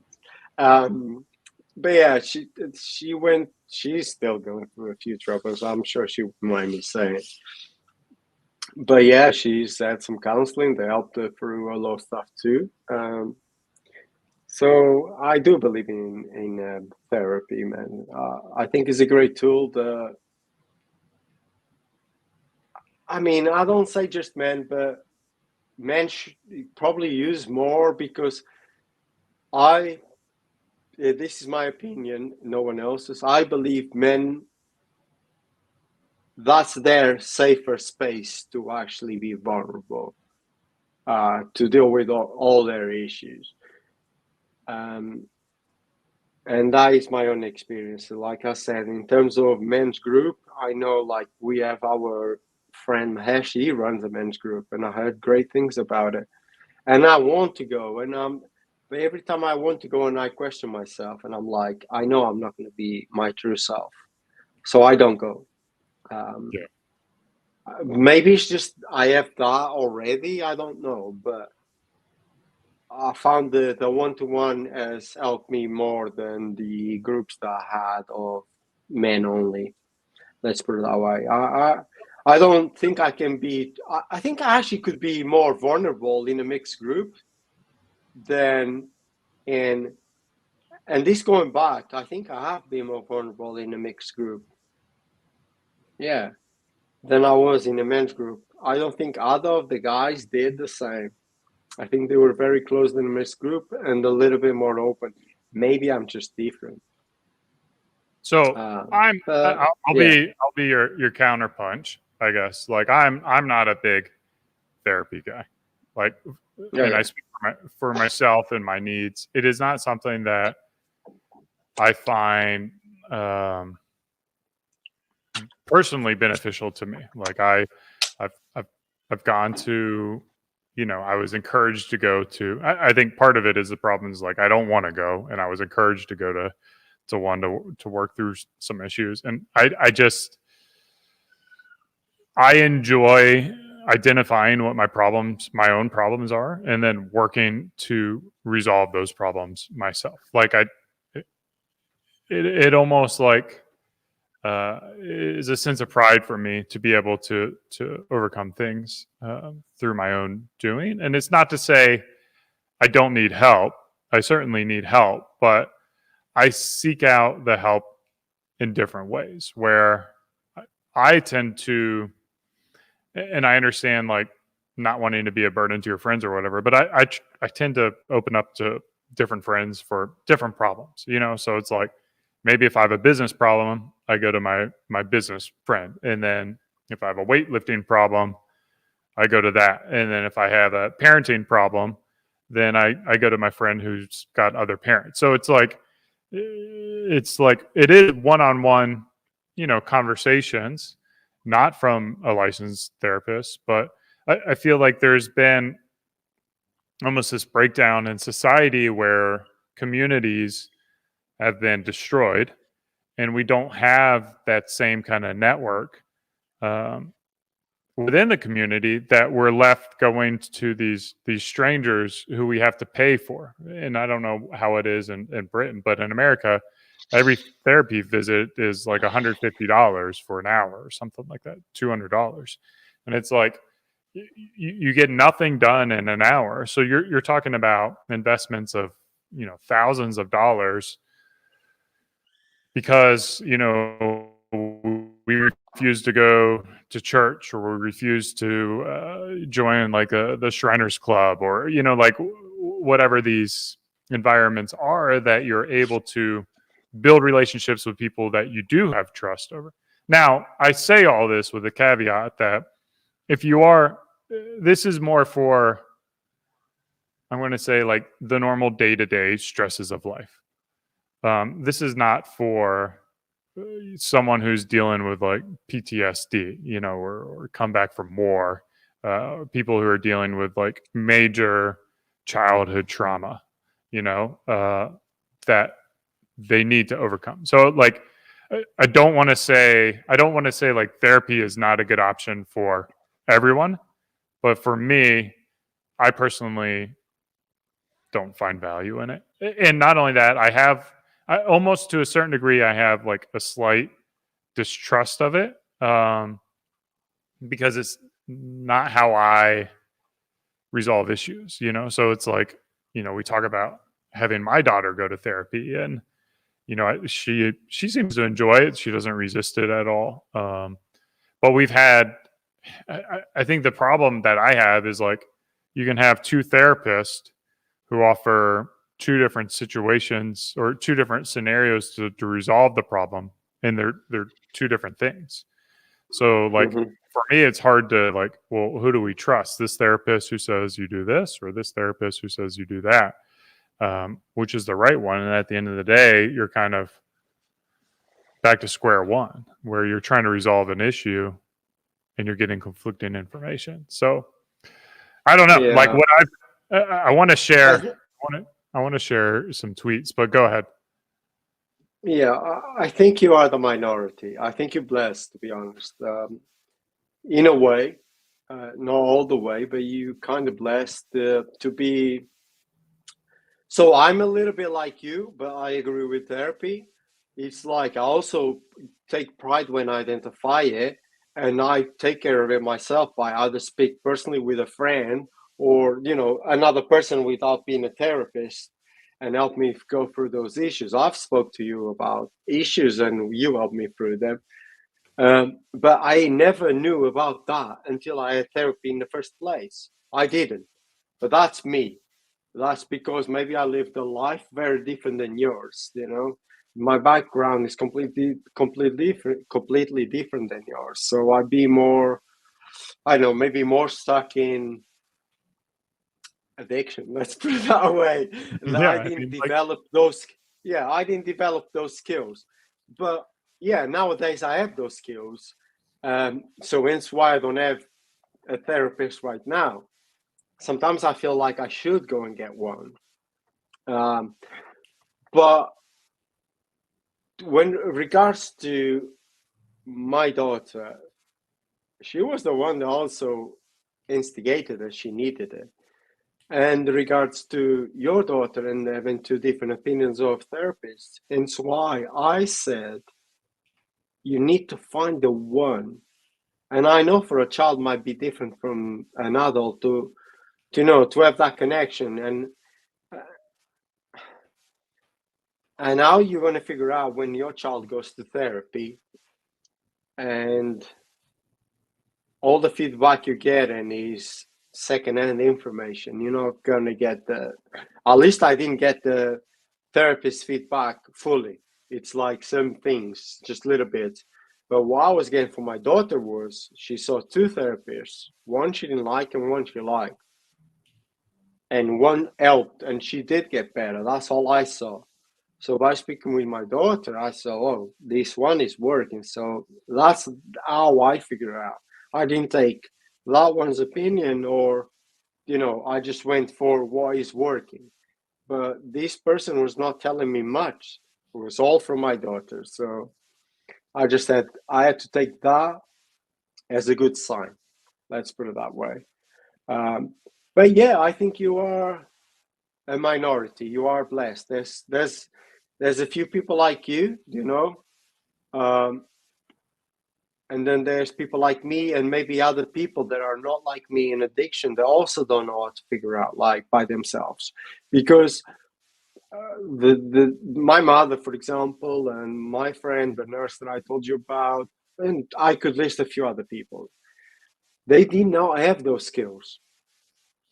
But yeah, she's still going through a few troubles. I'm sure she wouldn't mind me saying. But yeah, she's had some counseling. They helped her through a lot of stuff too. So I do believe in therapy, man. I think it's a great tool. I mean, I don't say just men, but men should probably use more because this is my opinion, no one else's. I believe men, that's their safer space to actually be vulnerable, to deal with all their issues. And that is my own experience. Like I said, in terms of men's group, I know we have our friend Mahesh, he runs a men's group, and I heard great things about it. And I want to go, but every time I want to go and I question myself, and I'm like, I know I'm not going to be my true self, so I don't go. Maybe it's just I have that already. I don't know, but I found the one-to-one has helped me more than the groups that I had of men only. Let's put it that way. I don't think I can be. I think I actually could be more vulnerable in a mixed group than in. And this going back, I think I have been more vulnerable in a mixed group. Yeah, than I was in a men's group. I don't think either of the guys did the same. I think they were very close in the mixed group and a little bit more open. Maybe I'm just different. So I'll be your counterpunch, I guess. I'm not a big therapy guy. I speak for myself and my needs. It is not something that I find personally beneficial to me. I've gone to, I was encouraged to go to. I think part of it is the problem is like I don't want to go, and I was encouraged to go to one to work through some issues, and I enjoy identifying what my own problems are, and then working to resolve those problems myself. Like it almost like is a sense of pride for me to be able to overcome things through my own doing. And it's not to say I don't need help. I certainly need help, but I seek out the help in different ways where I tend to, and I understand like not wanting to be a burden to your friends or whatever, but I tend to open up to different friends for different problems, so it's like, maybe if I have a business problem, I go to my business friend. And then if I have a weightlifting problem, I go to that. And then if I have a parenting problem, then I go to my friend who's got other parents. So it's like it is one-on-one, conversations, not from a licensed therapist. But I feel like there's been almost this breakdown in society where communities have been destroyed, and we don't have that same kind of network within the community, that we're left going to these strangers who we have to pay for. And I don't know how it is in Britain, but in America, every therapy visit is like $150 for an hour or something like that, $200. And it's like you get nothing done in an hour. So you're talking about investments of thousands of dollars because we refuse to go to church, or we refuse to join like the Shriners Club, or like whatever these environments are that you're able to build relationships with people that you do have trust over. Now, I say all this with a caveat that if you are, this is more for, I'm going to say, like the normal day-to-day stresses of life. This is not for someone who's dealing with like PTSD, or come back from war, people who are dealing with like major childhood trauma, that they need to overcome. So like, I don't want to say like therapy is not a good option for everyone, but for me, I personally don't find value in it. And not only that, I almost to a certain degree, I have like a slight distrust of it, because it's not how I resolve issues, So it's like, we talk about having my daughter go to therapy, and she seems to enjoy it. She doesn't resist it at all. But we've had, I think the problem that I have is like, you can have two therapists who offer two different situations or two different scenarios to resolve the problem, and they're two different things. So like for me, it's hard to like, well, who do we trust? This therapist who says you do this, or this therapist who says you do that, which is the right one? And at the end of the day, you're kind of back to square one, where you're trying to resolve an issue and you're getting conflicting information. So I don't know, like what I want to share. I want to share some tweets, but go ahead. Yeah, I think you are the minority. I think you're blessed, to be honest. In a way, not all the way, but you kind of blessed to be. So I'm a little bit like you, but I agree with therapy. It's like I also take pride when I identify it, and I take care of it myself by either speak personally with a friend, or another person without being a therapist, and help me go through those issues. I've spoke to you about issues and you helped me through them, but I never knew about that until I had therapy in the first place. I didn't, but that's me. That's because maybe I lived a life very different than yours. My background is completely different than yours, so I'd be more, I don't know, maybe more stuck in addiction, let's put it that way. I didn't develop those. Yeah, I didn't develop those skills, but yeah, nowadays I have those skills. So hence why I don't have a therapist right now. Sometimes I feel like I should go and get one. But when regards to my daughter, she was the one that also instigated that she needed it. And regards to your daughter and having two different opinions of therapists, it's why I said you need to find the one. And I know for a child might be different from an adult to have that connection. And now you're going to figure out when your child goes to therapy and all the feedback you're getting is secondhand information. You're not going to get at least I didn't get the therapist feedback fully. It's like some things, just a little bit. But what I was getting from my daughter was she saw two therapists. One she didn't like and one she liked. And one helped and she did get better. That's all I saw. So by speaking with my daughter, I saw, oh, this one is working. So that's how I figure out. I didn't take that one's opinion or, I just went for what is working. But this person was not telling me much. It was all from my daughter. So I just had to take that as a good sign. Let's put it that way. But yeah, I think you are a minority. You are blessed. There's a few people like you, and then there's people like me and maybe other people that are not like me in addiction that also don't know how to figure out like by themselves. Because my mother, for example, and my friend, the nurse that I told you about, and I could list a few other people, they did not have those skills,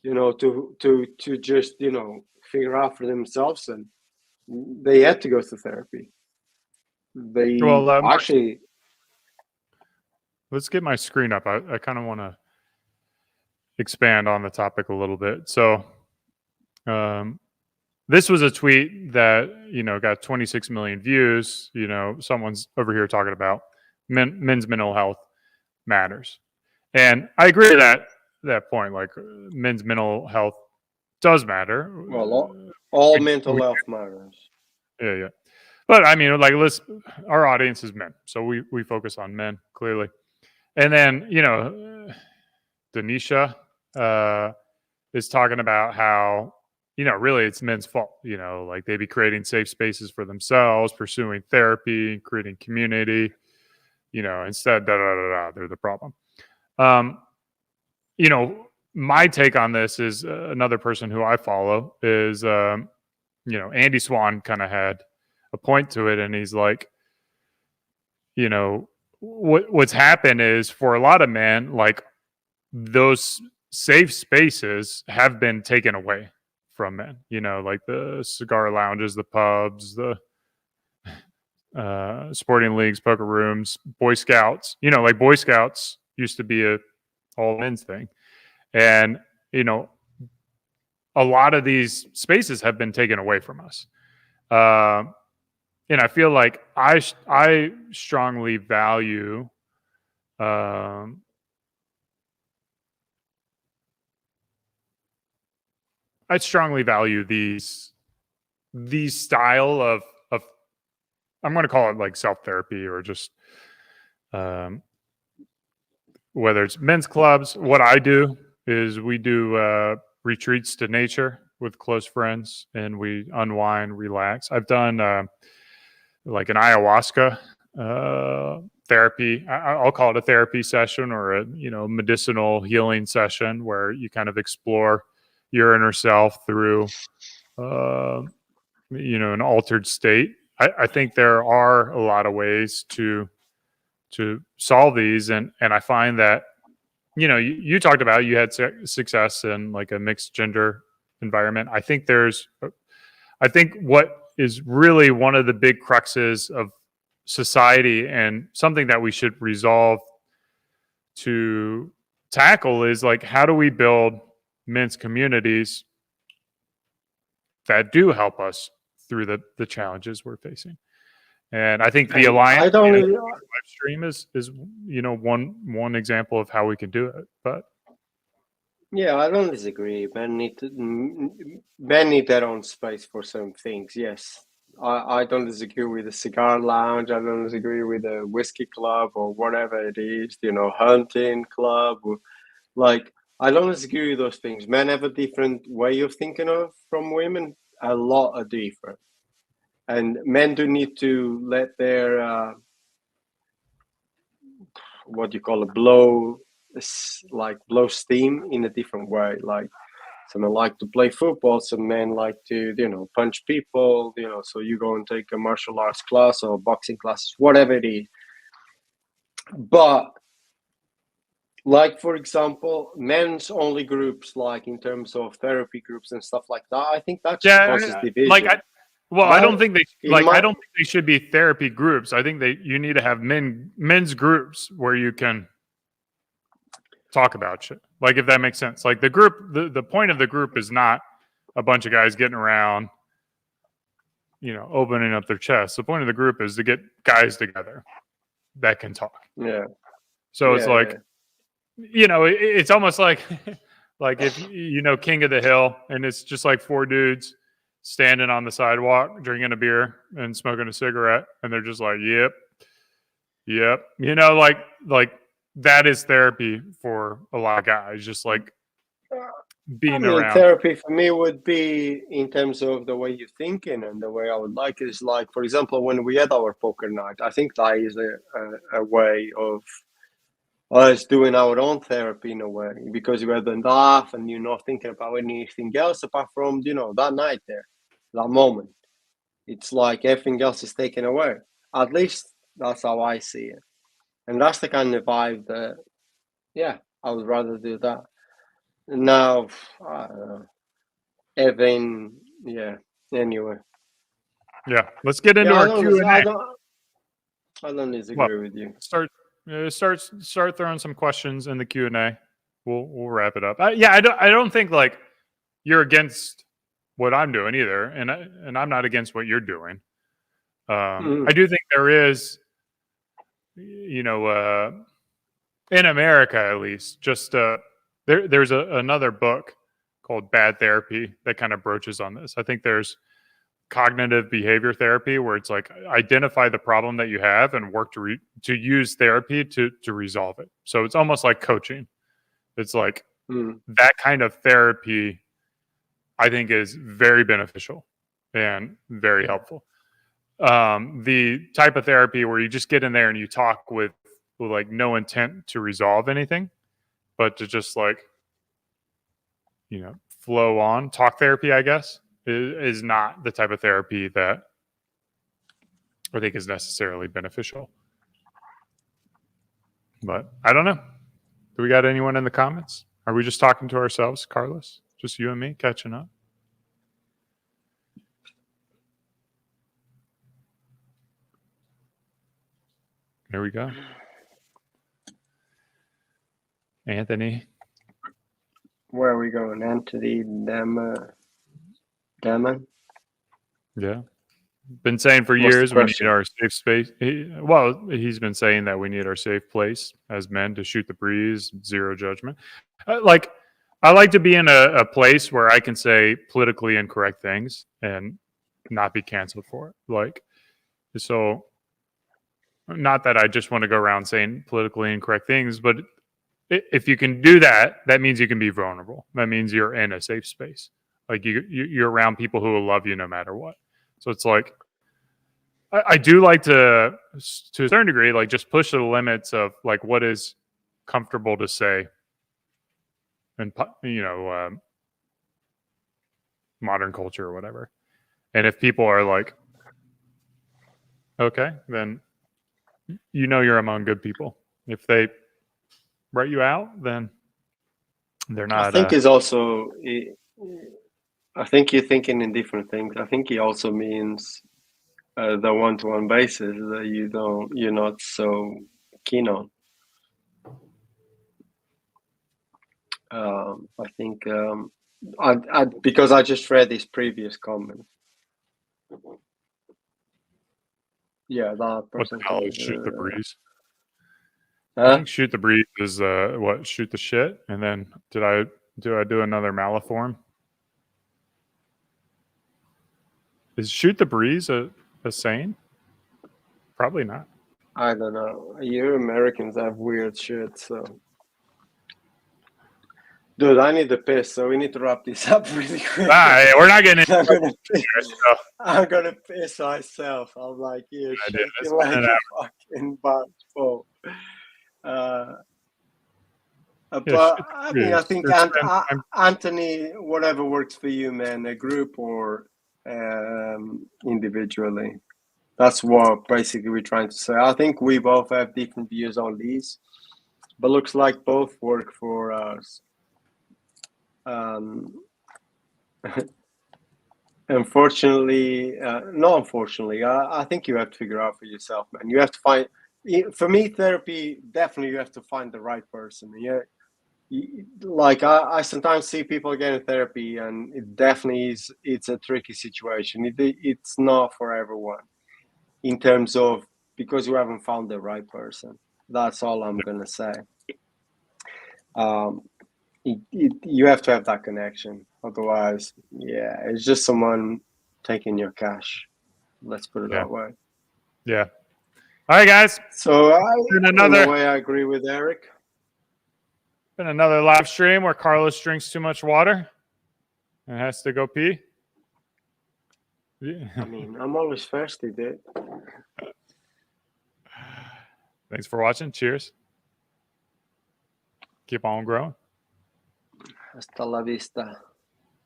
to just, figure out for themselves, and they had to go to therapy. They actually. Let's get my screen up. I kind of want to expand on the topic a little bit. So, this was a tweet that got 26 million views. Someone's over here talking about men's mental health matters, and I agree with that point. Like, men's mental health does matter. Well, all mental health matters. Yeah. But I mean, like, our audience is men, so we focus on men clearly. And then, Denisha is talking about how, really it's men's fault. Like, they be creating safe spaces for themselves, pursuing therapy, creating community, instead, they're the problem. My take on this is another person who I follow is, Andy Swan kind of had a point to it. And he's like, what's happened is for a lot of men, like, those safe spaces have been taken away from men, like the cigar lounges, the pubs, the sporting leagues, poker rooms, Boy Scouts, like Boy Scouts used to be a all men's thing. And, a lot of these spaces have been taken away from us. And I feel like I strongly value I strongly value these style of I'm going to call it like self-therapy or just whether it's men's clubs. What I do is we do retreats to nature with close friends and we unwind, relax. I've done like an ayahuasca therapy. I'll call it a therapy session or a medicinal healing session where you kind of explore your inner self through an altered state. I think there are a lot of ways to solve these, and I find that you talked about you had success in like a mixed gender environment. I think what is really one of the big cruxes of society and something that we should resolve to tackle is like, how do we build men's communities that do help us through the challenges we're facing? And I think the Alliance live stream is one example of how we can do it. But Yeah, I don't disagree. Men need their own space for some things. Yes, I don't disagree with the cigar lounge. I don't disagree with the whiskey club or whatever it is. Hunting club. Like, I don't disagree with those things. Men have a different way of thinking of from women. A lot are different, and men do need to let their what do you call it, blow steam in a different way. Like, some men like to play football, some men like to punch people. So you go and take a martial arts class or boxing classes, whatever it is. But, like, for example, men's only groups, like in terms of therapy groups and stuff like that, I think that just causes division. I don't think I don't think they should be therapy groups. I think you need to have men's groups where you can talk about shit. Like, if that makes sense. Like, the group, the point of the group is not a bunch of guys getting around, opening up their chests. The point of the group is to get guys together that can talk. Yeah. So it's like, it's almost like like if King of the Hill, and it's just like four dudes standing on the sidewalk drinking a beer and smoking a cigarette, and they're just like, yep, like that is therapy for a lot of guys, just like being around. Therapy for me would be in terms of the way you're thinking, and the way I would like it is, like, for example, when we had our poker night, I think that is a way of us doing our own therapy in a way, because we had to laugh and you're not thinking about anything else apart from that night there, that moment. It's like everything else is taken away. At least that's how I see it, and that's the kind of vibe that, I would rather do that. Now, I don't know. Evan, anyway. Yeah, let's get into our Q&A. I don't disagree with you. Start throwing some questions in the Q&A. We'll wrap it up. I don't think like you're against what I'm doing either, and I'm not against what you're doing. I do think there is, in America at least, just there's another book called Bad Therapy that kind of broaches on this. I think there's cognitive behavior therapy, where it's like identify the problem that you have and work to use therapy to resolve it. So it's almost like coaching. It's like that kind of therapy, I think, is very beneficial and very helpful. The type of therapy where you just get in there and you talk with like no intent to resolve anything, but to just like, flow on. Talk therapy, I guess, is not the type of therapy that I think is necessarily beneficial. But I don't know. Do we got anyone in the comments? Are we just talking to ourselves, Carlos? Just you and me catching up? There we go. Anthony. Where are we going? Anthony Damon? Yeah. Been saying for years we need our safe space. He's been saying that we need our safe place as men to shoot the breeze, zero judgment. I like to be in a place where I can say politically incorrect things and not be canceled for it. Like, so not that I just want to go around saying politically incorrect things, but if you can do that, that means you can be vulnerable. That means you're in a safe space. Like you're around people who will love you no matter what. So it's like, I do like to a certain degree, like just push the limits of like what is comfortable to say, and modern culture or whatever. And if people are like, okay, then you're among good people. If they write you out, then they're not. I think it's also. I think you're thinking in different things. I think it also means the one-to-one basis that you're not so keen on. I think because I just read his previous comment. Yeah, that person. What the hell is shoot the breeze? Huh? I think shoot the breeze is shoot the shit. And then did I Do I do another Maliform? Is Shoot the Breeze a saying? Probably not. I don't know. You Americans have weird shit, so. Dude, I need to piss, so we need to wrap this up really quick. We're not getting I'm into gonna piss. so. I'm gonna piss myself. I'm like, yeah, I did. shaking It's like been an a fucking butt full. But Yeah, I think it's been- Anthony, whatever works for you, man, a group or individually. That's what basically we're trying to say. I think we both have different views on these, but looks like both work for us. Unfortunately, not unfortunately, I think you have to figure out for yourself, man. You have to find, for me, therapy, definitely you have to find the right person. Yeah. Like I sometimes see people getting therapy and it definitely is, it's a tricky situation. It's not for everyone in terms of, because you haven't found the right person. That's all I'm going to say. You have to have that connection. Otherwise, yeah, it's just someone taking your cash. Let's put it that way. Yeah. All right, guys. So in in a way, I agree with Eric. Been another live stream where Carlos drinks too much water and has to go pee. Yeah. I mean, I'm always thirsty, dude. Thanks for watching. Cheers. Keep on growing. Hasta la vista.